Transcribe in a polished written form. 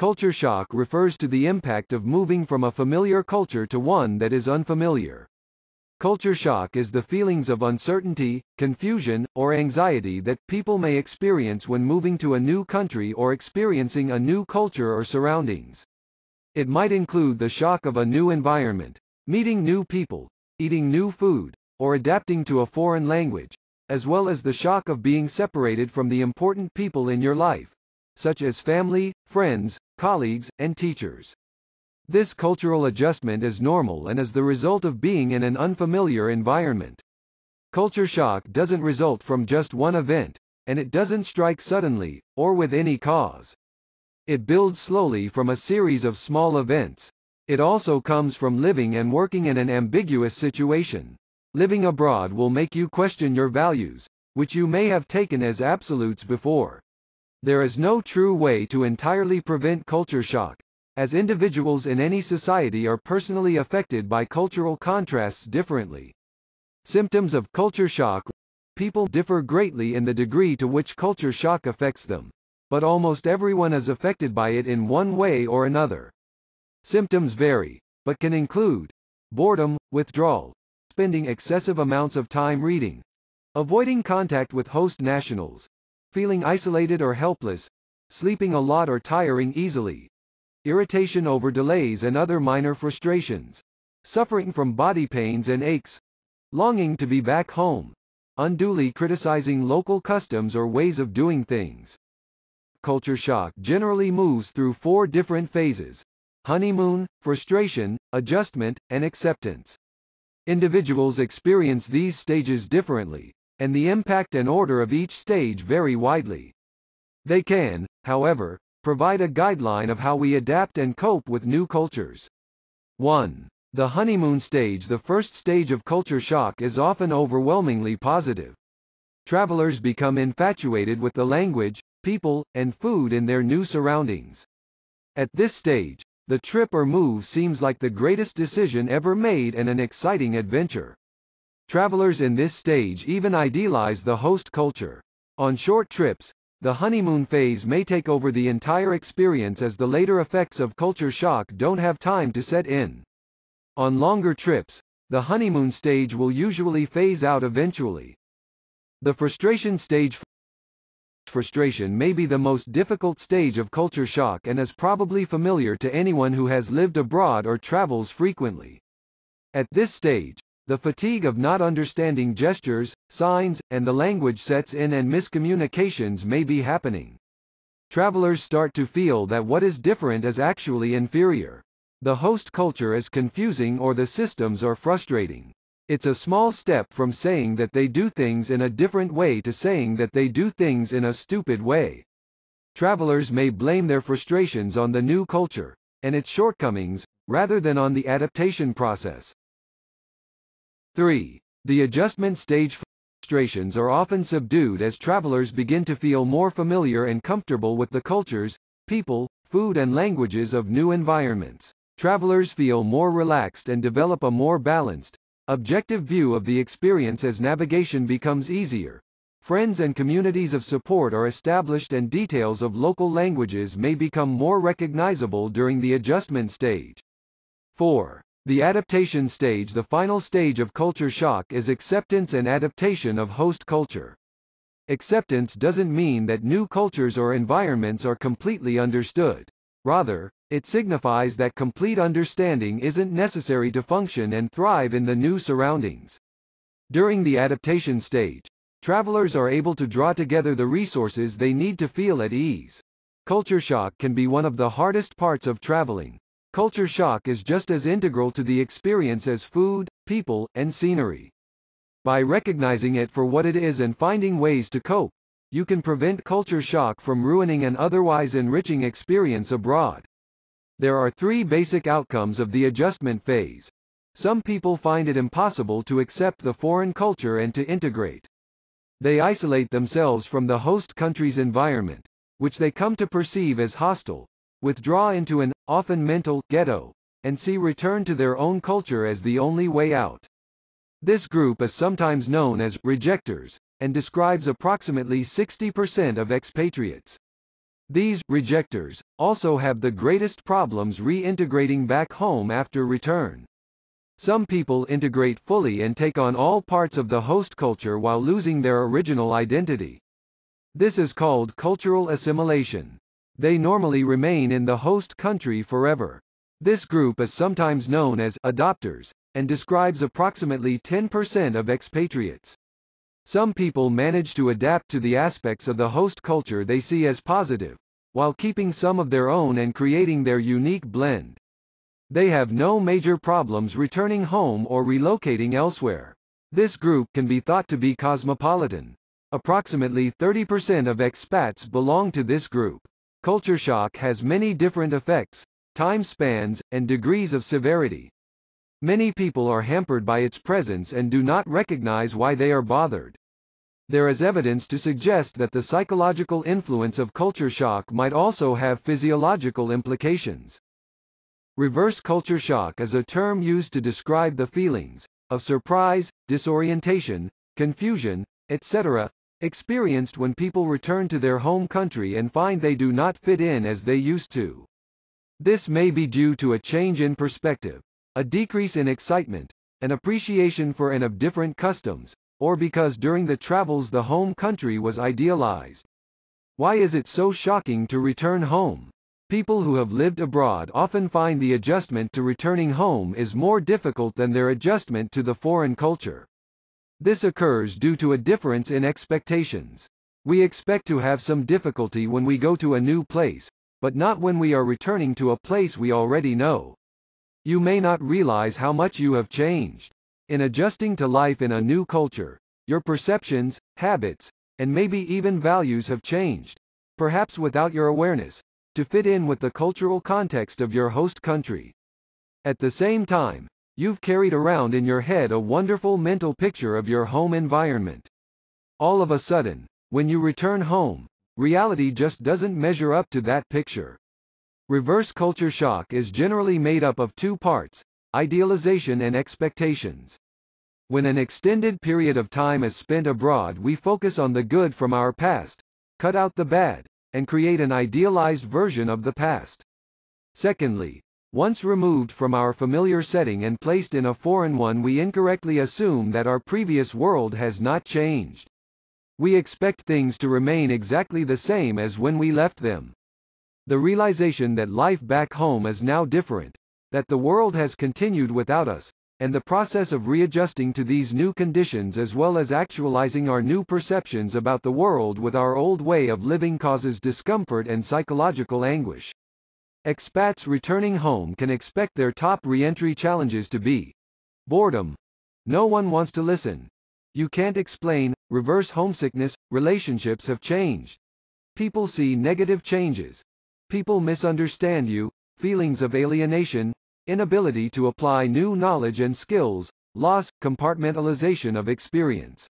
Culture shock refers to the impact of moving from a familiar culture to one that is unfamiliar. Culture shock is the feelings of uncertainty, confusion, or anxiety that people may experience when moving to a new country or experiencing a new culture or surroundings. It might include the shock of a new environment, meeting new people, eating new food, or adapting to a foreign language, as well as the shock of being separated from the important people in your life, such as family, friends, colleagues, and teachers. This cultural adjustment is normal and is the result of being in an unfamiliar environment. Culture shock doesn't result from just one event, and it doesn't strike suddenly, or with any cause. It builds slowly from a series of small events. It also comes from living and working in an ambiguous situation. Living abroad will make you question your values, which you may have taken as absolutes before. There is no true way to entirely prevent culture shock, as individuals in any society are personally affected by cultural contrasts differently. Symptoms of culture shock: people differ greatly in the degree to which culture shock affects them, but almost everyone is affected by it in one way or another. Symptoms vary, but can include boredom, withdrawal, spending excessive amounts of time reading, avoiding contact with host nationals, feeling isolated or helpless, sleeping a lot or tiring easily, irritation over delays and other minor frustrations, suffering from body pains and aches, longing to be back home, unduly criticizing local customs or ways of doing things. Culture shock generally moves through 4 different phases: honeymoon, frustration, adjustment, and acceptance. Individuals experience these stages differently, and the impact and order of each stage vary widely. They can, however, provide a guideline of how we adapt and cope with new cultures. 1. The honeymoon stage. The first stage of culture shock is often overwhelmingly positive. Travelers become infatuated with the language, people, and food in their new surroundings. At this stage, the trip or move seems like the greatest decision ever made and an exciting adventure. Travelers in this stage even idealize the host culture. On short trips, the honeymoon phase may take over the entire experience as the later effects of culture shock don't have time to set in. On longer trips, the honeymoon stage will usually phase out eventually. The frustration stage. Frustration may be the most difficult stage of culture shock and is probably familiar to anyone who has lived abroad or travels frequently. At this stage, the fatigue of not understanding gestures, signs, and the language sets in and miscommunications may be happening. Travelers start to feel that what is different is actually inferior. The host culture is confusing or the systems are frustrating. It's a small step from saying that they do things in a different way to saying that they do things in a stupid way. Travelers may blame their frustrations on the new culture and its shortcomings, rather than on the adaptation process. 3. The adjustment stage. Frustrations are often subdued as travelers begin to feel more familiar and comfortable with the cultures, people, food and languages of new environments. Travelers feel more relaxed and develop a more balanced, objective view of the experience as navigation becomes easier. Friends and communities of support are established and details of local languages may become more recognizable during the adjustment stage. 4. The adaptation stage. The final stage of culture shock is acceptance and adaptation of host culture. Acceptance doesn't mean that new cultures or environments are completely understood. Rather, it signifies that complete understanding isn't necessary to function and thrive in the new surroundings. During the adaptation stage, travelers are able to draw together the resources they need to feel at ease. Culture shock can be one of the hardest parts of traveling. Culture shock is just as integral to the experience as food, people, and scenery. By recognizing it for what it is and finding ways to cope, you can prevent culture shock from ruining an otherwise enriching experience abroad. There are 3 basic outcomes of the adjustment phase. Some people find it impossible to accept the foreign culture and to integrate. They isolate themselves from the host country's environment, which they come to perceive as hostile, withdraw into an, often mental, ghetto, and see return to their own culture as the only way out. This group is sometimes known as rejectors, and describes approximately 60% of expatriates. These rejectors also have the greatest problems reintegrating back home after return. Some people integrate fully and take on all parts of the host culture while losing their original identity. This is called cultural assimilation. They normally remain in the host country forever. This group is sometimes known as adopters, and describes approximately 10% of expatriates. Some people manage to adapt to the aspects of the host culture they see as positive, while keeping some of their own and creating their unique blend. They have no major problems returning home or relocating elsewhere. This group can be thought to be cosmopolitan. Approximately 30% of expats belong to this group. Culture shock has many different effects, time spans, and degrees of severity. Many people are hampered by its presence and do not recognize why they are bothered. There is evidence to suggest that the psychological influence of culture shock might also have physiological implications. Reverse culture shock is a term used to describe the feelings of surprise, disorientation, confusion, etc., experienced when people return to their home country and find they do not fit in as they used to. This may be due to a change in perspective, a decrease in excitement, an appreciation for and of different customs, or because during the travels the home country was idealized. Why is it so shocking to return home? People who have lived abroad often find the adjustment to returning home is more difficult than their adjustment to the foreign culture. This occurs due to a difference in expectations. We expect to have some difficulty when we go to a new place, but not when we are returning to a place we already know. You may not realize how much you have changed. In adjusting to life in a new culture, your perceptions, habits, and maybe even values have changed, perhaps without your awareness, to fit in with the cultural context of your host country. At the same time, you've carried around in your head a wonderful mental picture of your home environment. All of a sudden, when you return home, reality just doesn't measure up to that picture. Reverse culture shock is generally made up of two parts: idealization and expectations. When an extended period of time is spent abroad, we focus on the good from our past, cut out the bad, and create an idealized version of the past. Secondly, once removed from our familiar setting and placed in a foreign one, we incorrectly assume that our previous world has not changed. We expect things to remain exactly the same as when we left them. The realization that life back home is now different, that the world has continued without us, and the process of readjusting to these new conditions as well as actualizing our new perceptions about the world with our old way of living causes discomfort and psychological anguish. Expats returning home can expect their top re-entry challenges to be boredom. No one wants to listen. You can't explain. Reverse homesickness. Relationships have changed. People see negative changes. People misunderstand you. Feelings of alienation, inability to apply new knowledge and skills, loss, compartmentalization of experience.